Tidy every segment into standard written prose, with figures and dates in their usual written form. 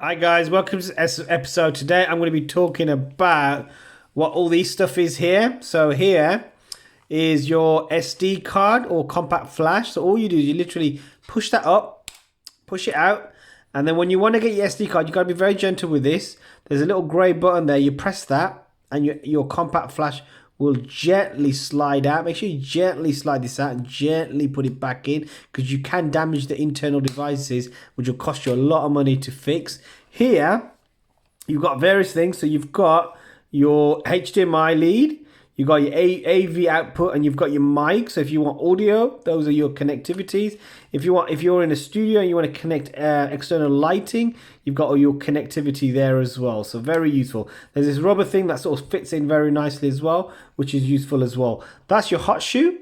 Hi guys, welcome to this episode. Today I'm going to be talking about what all these stuff is here. So here is your SD card or compact flash. So all you do is you literally push that up, push it out, and then when you want to get your SD card, you got to be very gentle with this. There's a little grey button there. You press that and your compact flash will gently slide out. Make sure you gently slide this out and gently put it back in, because you can damage the internal devices, which will cost you a lot of money to fix. Here you've got various things. So you've got your HDMI lead, you've got your AV output, and you've got your mic. So if you want audio, those are your connectivities. If you're in a studio and you want to connect external lighting, you've got all your connectivity there as well. So very useful. There's this rubber thing that sort of fits in very nicely as well, which is useful as well. That's your hot shoe.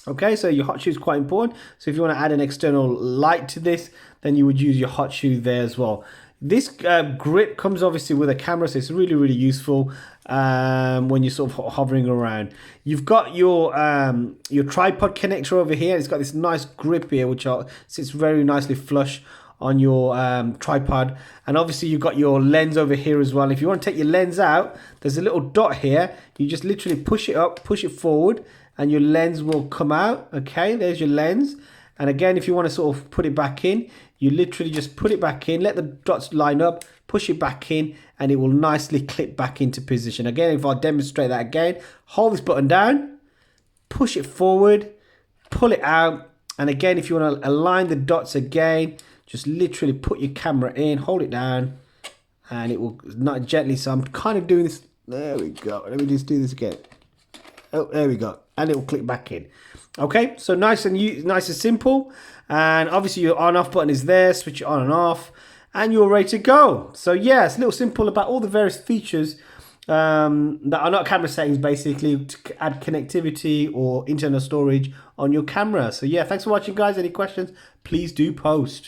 Okay, so your hot shoe is quite important. So if you want to add an external light to this, then you would use your hot shoe there as well. This grip comes obviously with a camera, so it's really useful when you're sort of hovering around. You've got your tripod connector over here. It's got this nice grip here, which sits very nicely flush on your tripod. And obviously you've got your lens over here as well. If you want to take your lens out, there's a little dot here. You just literally push it up, push it forward, and your lens will come out. Okay, there's your lens. And again, if you want to sort of put it back in, you literally just put it back in, let the dots line up, push it back in, and it will nicely clip back into position. Again, if I demonstrate that again, hold this button down, push it forward, pull it out. And again, if you want to align the dots again, just literally put your camera in, hold it down, and it will not gently. So I'm kind of doing this. There we go. Let me just do this again. Oh, there we go. And it will click back in. Okay, so nice and simple. And obviously your on off button is there. Switch it on and off, and you're ready to go. So yeah, it's a little simple about all the various features that are not camera settings, basically to add connectivity or internal storage on your camera. So yeah, thanks for watching guys. Any questions, please do post.